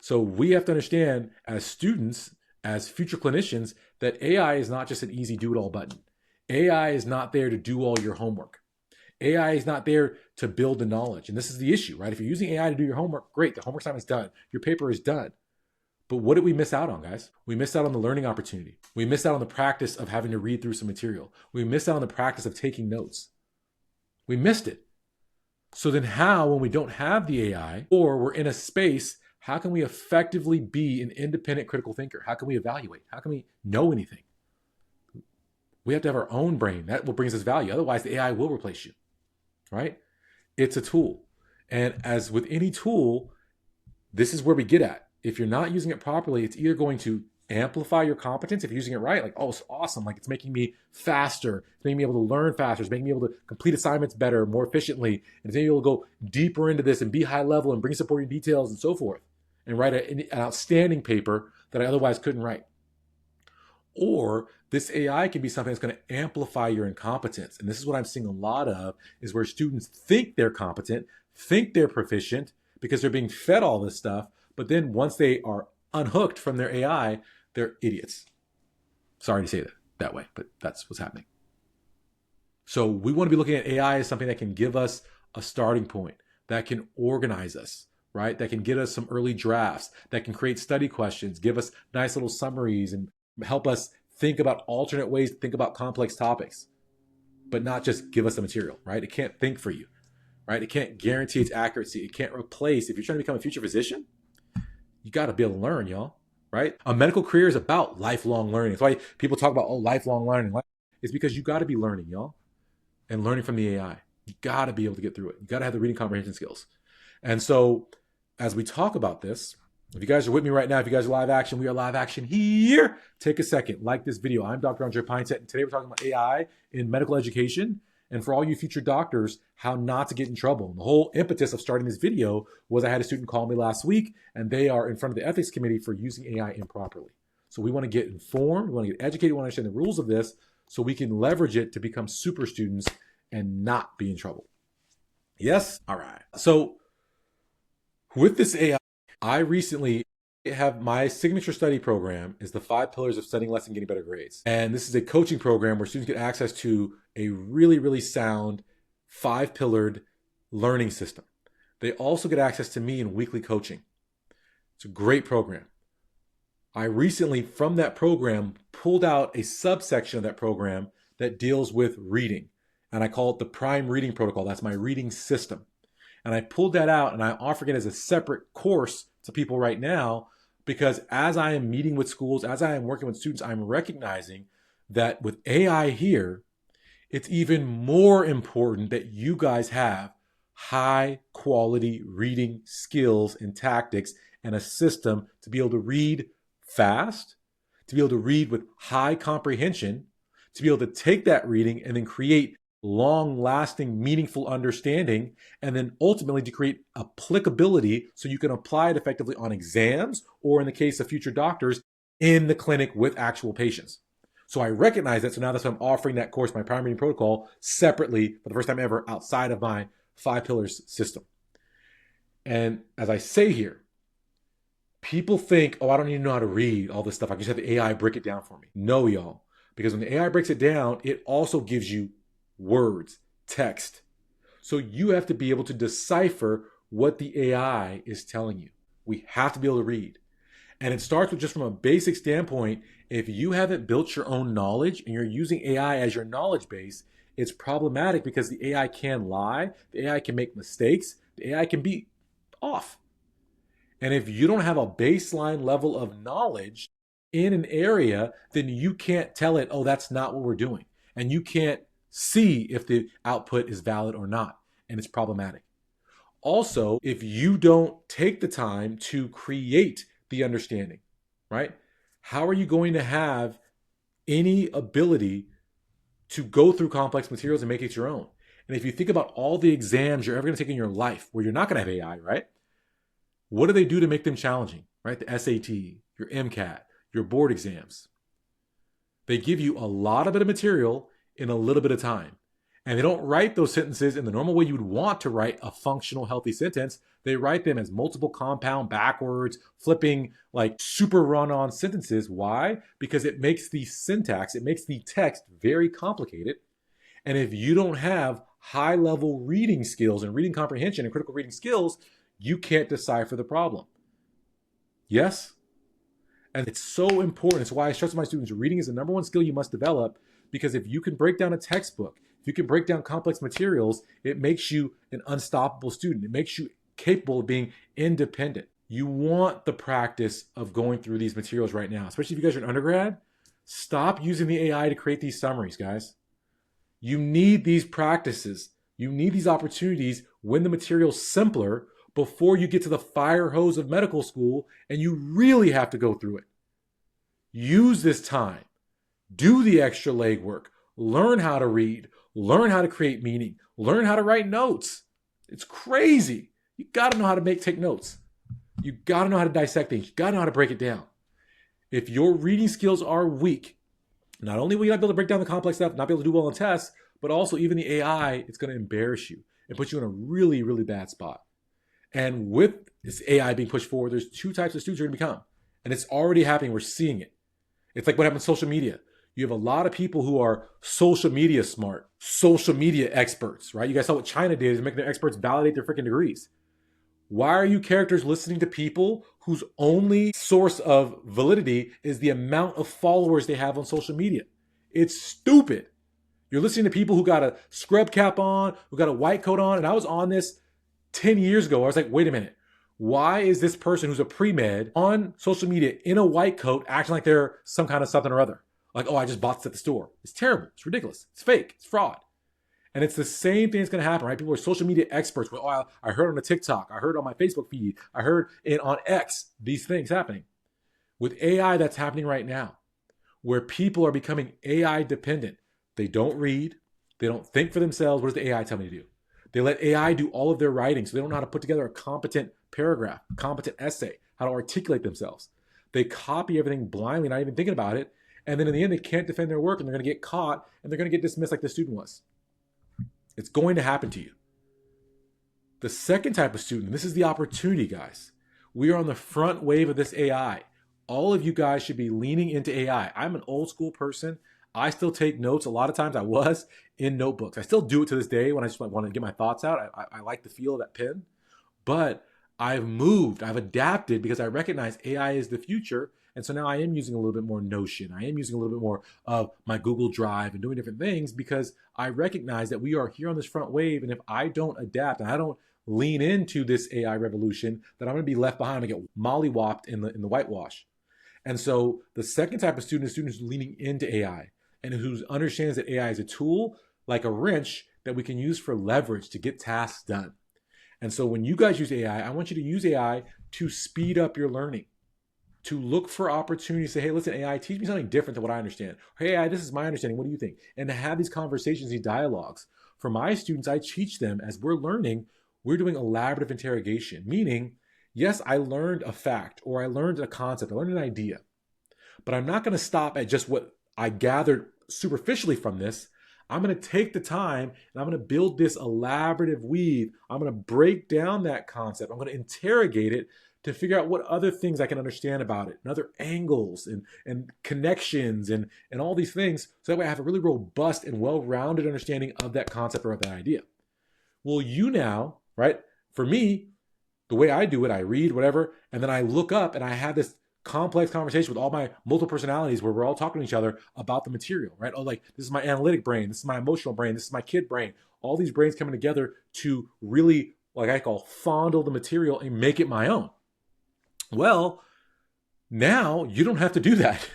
So we have to understand as students, as future clinicians, that AI is not just an easy do-it-all button. AI is not there to do all your homework. AI is not there to build the knowledge. And this is the issue, right? If you're using AI to do your homework, great. The homework assignment is done. Your paper is done. But what did we miss out on, guys? We missed out on the learning opportunity. We missed out on the practice of having to read through some material. We missed out on the practice of taking notes. We missed it. So then how, when we don't have the AI or we're in a space, how can we effectively be an independent critical thinker? How can we evaluate? How can we know anything? We have to have our own brain. That will bring us value. Otherwise, the AI will replace you, right? It's a tool. And as with any tool, this is where we get at. If you're not using it properly, it's either going to amplify your competence. If you're using it right, like, oh, it's awesome. Like, it's making me faster. It's making me able to learn faster. It's making me able to complete assignments better, more efficiently. And it's making me able to go deeper into this and be high level and bring supporting details and so forth and write an outstanding paper that I otherwise couldn't write. Or this AI can be something that's going to amplify your incompetence. And this is what I'm seeing a lot of, is where students think they're competent, think they're proficient because they're being fed all this stuff. But then once they are unhooked from their AI, they're idiots. Sorry to say that way, but that's what's happening. So we want to be looking at AI as something that can give us a starting point, that can organize us, right? That can get us some early drafts, that can create study questions, give us nice little summaries, and help us think about alternate ways to think about complex topics, but not just give us the material, right? It can't think for you, right? It can't guarantee its accuracy. It can't replace. If you're trying to become a future physician, you got to be able to learn, y'all, right? A medical career is about lifelong learning. That's why people talk about, oh, lifelong learning. It's because you got to be learning, y'all, and learning from the AI. You got to be able to get through it. You got to have the reading comprehension skills. And so as we talk about this, if you guys are with me right now, if you guys are live action, we are live action here. Take a second, like this video. I'm Dr. Andre Pinesett, and today we're talking about AI in medical education. And for all you future doctors, how not to get in trouble. And the whole impetus of starting this video was I had a student call me last week, and they are in front of the ethics committee for using AI improperly. So we want to get informed, we want to get educated, we want to understand the rules of this so we can leverage it to become super students and not be in trouble. Yes? All right. So with this AI, I recently have my signature study program is the 5 pillars of studying less and getting better grades. And this is a coaching program where students get access to a really, really sound 5-pillared learning system. They also get access to me in weekly coaching. It's a great program. I recently, from that program, pulled out a subsection of that program that deals with reading. And I call it the Prime Reading Protocol. That's my reading system. And I pulled that out and I'm offering it as a separate course to people right now, because as I am meeting with schools, as I am working with students, I'm recognizing that with AI here, it's even more important that you guys have high quality reading skills and tactics and a system to be able to read fast, to be able to read with high comprehension, to be able to take that reading and then create long-lasting, meaningful understanding, and then ultimately to create applicability so you can apply it effectively on exams or, in the case of future doctors, in the clinic with actual patients. So I recognize that. So now that's why I'm offering that course, my Prime Reading Protocol, separately for the first time ever outside of my 5 pillars system. And as I say here, people think, oh, I don't even know how to read all this stuff. I just have the AI break it down for me. No, y'all. Because when the AI breaks it down, it also gives you words, text. So you have to be able to decipher what the AI is telling you. We have to be able to read. And it starts with just from a basic standpoint, if you haven't built your own knowledge and you're using AI as your knowledge base, it's problematic because the AI can lie, the AI can make mistakes, the AI can be off. And if you don't have a baseline level of knowledge in an area, then you can't tell it, oh, that's not what we're doing. And you can't see if the output is valid or not, and it's problematic. Also, if you don't take the time to create the understanding, right? How are you going to have any ability to go through complex materials and make it your own? And if you think about all the exams you're ever going to take in your life where you're not going to have AI, right? What do they do to make them challenging, right? The SAT, your MCAT, your board exams. They give you a lot of bit of material in a little bit of time. And they don't write those sentences in the normal way you would want to write a functional, healthy sentence. They write them as multiple compound, backwards, flipping, like super run-on sentences. Why? Because it makes the syntax, it makes the text very complicated. And if you don't have high-level reading skills and reading comprehension and critical reading skills, you can't decipher the problem. Yes? And it's so important. It's why I stress to my students, reading is the number one skill you must develop, because if you can break down a textbook, if you can break down complex materials, it makes you an unstoppable student. It makes you capable of being independent. You want the practice of going through these materials right now, especially if you guys are an undergrad. Stop using the AI to create these summaries, guys. You need these practices. You need these opportunities when the material's simpler before you get to the fire hose of medical school and you really have to go through it. Use this time. Do the extra legwork. Learn how to read. Learn how to create meaning. Learn how to write notes. It's crazy. You got to know how to take notes. You got to know how to dissect things. You got to know how to break it down. If your reading skills are weak, not only will you not be able to break down the complex stuff, not be able to do well on tests, but also even the AI, it's going to embarrass you and put you in a really, really bad spot. And with this AI being pushed forward, there's two types of students you're going to become. And it's already happening. We're seeing it. It's like what happens on social media. You have a lot of people who are social media smart, social media experts, right? You guys saw what China did, is making their experts validate their freaking degrees. Why are you characters listening to people whose only source of validity is the amount of followers they have on social media? It's stupid. You're listening to people who got a scrub cap on, who got a white coat on, and I was on this 10 years ago. I was like, wait a minute. Why is this person who's a pre-med on social media in a white coat acting like they're some kind of something or other? Like, oh, I just bought this at the store. It's terrible. It's ridiculous. It's fake. It's fraud. And it's the same thing that's going to happen, right? People are social media experts. Well, oh, I heard on a TikTok. I heard on my Facebook feed. I heard it on X, these things happening. With AI, that's happening right now, where people are becoming AI dependent. They don't read. They don't think for themselves. What does the AI tell me to do? They let AI do all of their writing, so they don't know how to put together a competent paragraph, competent essay, how to articulate themselves. They copy everything blindly, not even thinking about it. And then in the end, they can't defend their work, and they're going to get caught, and they're going to get dismissed like the student was. It's going to happen to you. The second type of student, and this is the opportunity, guys. We are on the front wave of this AI. All of you guys should be leaning into AI. I'm an old school person. I still take notes. A lot of times I was in notebooks. I still do it to this day when I just want to get my thoughts out. I like the feel of that pen. But I've moved. I've adapted because I recognize AI is the future. And so now I am using a little bit more Notion. I am using a little bit more of my Google Drive and doing different things because I recognize that we are here on this front wave. And if I don't adapt and I don't lean into this AI revolution, then I'm going to be left behind and get mollywopped in the whitewash. And so the second type of student is students leaning into AI and who understands that AI is a tool like a wrench that we can use for leverage to get tasks done. And so when you guys use AI, I want you to use AI to speed up your learning, to look for opportunities to say, hey, listen, AI, teach me something different than what I understand. Hey, AI, this is my understanding. What do you think? And to have these conversations, these dialogues. For my students, I teach them as we're learning, we're doing elaborative interrogation, meaning, yes, I learned a fact or I learned a concept, I learned an idea, but I'm not going to stop at just what I gathered superficially from this. I'm going to take the time and I'm going to build this elaborative weave. I'm going to break down that concept. I'm going to interrogate it to figure out what other things I can understand about it and other angles and connections and all these things. So that way I have a really robust and well-rounded understanding of that concept or of that idea. Well, you now, right? For me, the way I do it, I read whatever, and then I look up and I have this complex conversation with all my multiple personalities where we're all talking to each other about the material, right? Oh, like this is my analytic brain, this is my emotional brain, this is my kid brain. All these brains coming together to really, like I call, fondle the material and make it my own. Well, now you don't have to do that.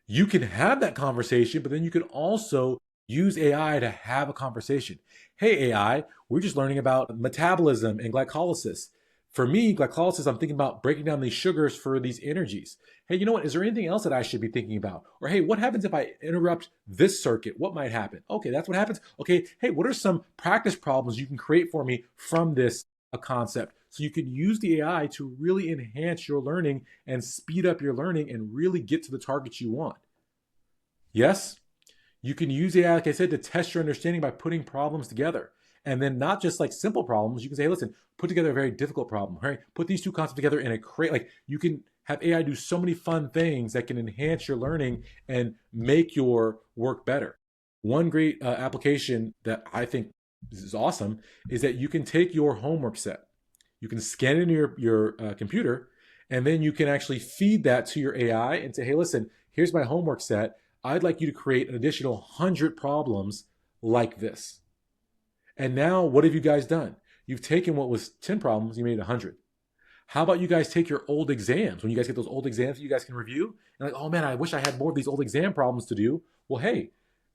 You can have that conversation, but then you can also use AI to have a conversation. Hey, AI, we're just learning about metabolism and glycolysis. For me, glycolysis, I'm thinking about breaking down these sugars for these energies. Hey, you know what? Is there anything else that I should be thinking about? Or hey, what happens if I interrupt this circuit? What might happen? Okay, that's what happens. Okay, hey, what are some practice problems you can create for me from this concept? So you can use the AI to really enhance your learning and speed up your learning and really get to the targets you want. Yes? You can use AI, like I said, to test your understanding by putting problems together. And then not just like simple problems. You can say, hey, listen, put together a very difficult problem. Right? Put these two concepts together in a crate. Like you can have AI do so many fun things that can enhance your learning and make your work better. One great application that I think is awesome is that you can take your homework set, you can scan it into your computer, and then you can actually feed that to your AI and say, hey, listen, here's my homework set. I'd like you to create an additional 100 problems like this. And now, what have you guys done? You've taken what was 10 problems, you made 100. How about you guys take your old exams? When you guys get those old exams that you guys can review, and like, oh man, I wish I had more of these old exam problems to do. Well, hey,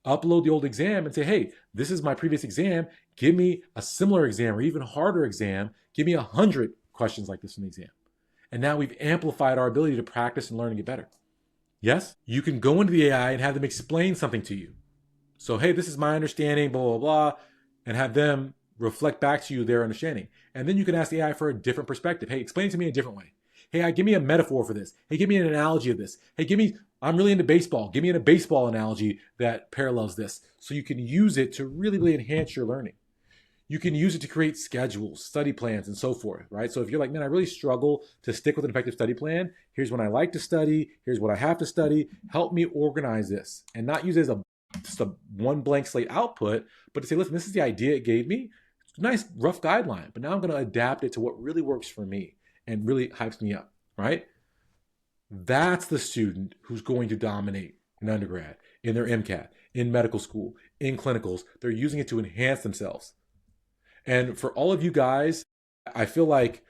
upload the old exam and say, hey, this is my previous exam. Give me a similar exam or even harder exam. Give me 100 questions like this in the exam. And now we've amplified our ability to practice and learn and get better. Yes, you can go into the AI and have them explain something to you. So, hey, this is my understanding, blah, blah, blah, and have them reflect back to you their understanding. And then you can ask the AI for a different perspective. Hey, explain it to me in a different way. Hey, give me a metaphor for this. Hey, give me an analogy of this. Hey, I'm really into baseball. Give me a baseball analogy that parallels this. So you can use it to really enhance your learning. You can use it to create schedules, study plans, and so forth, right? So if you're like, man, I really struggle to stick with an effective study plan. Here's when I like to study. Here's what I have to study. Help me organize this and not use it as just a one blank slate output, but to say, listen, this is the idea it gave me. It's a nice rough guideline, but now I'm going to adapt it to what really works for me and really hypes me up, right? That's the student who's going to dominate in undergrad, in their MCAT, in medical school, in clinicals. They're using it to enhance themselves. And for all of you guys, I feel like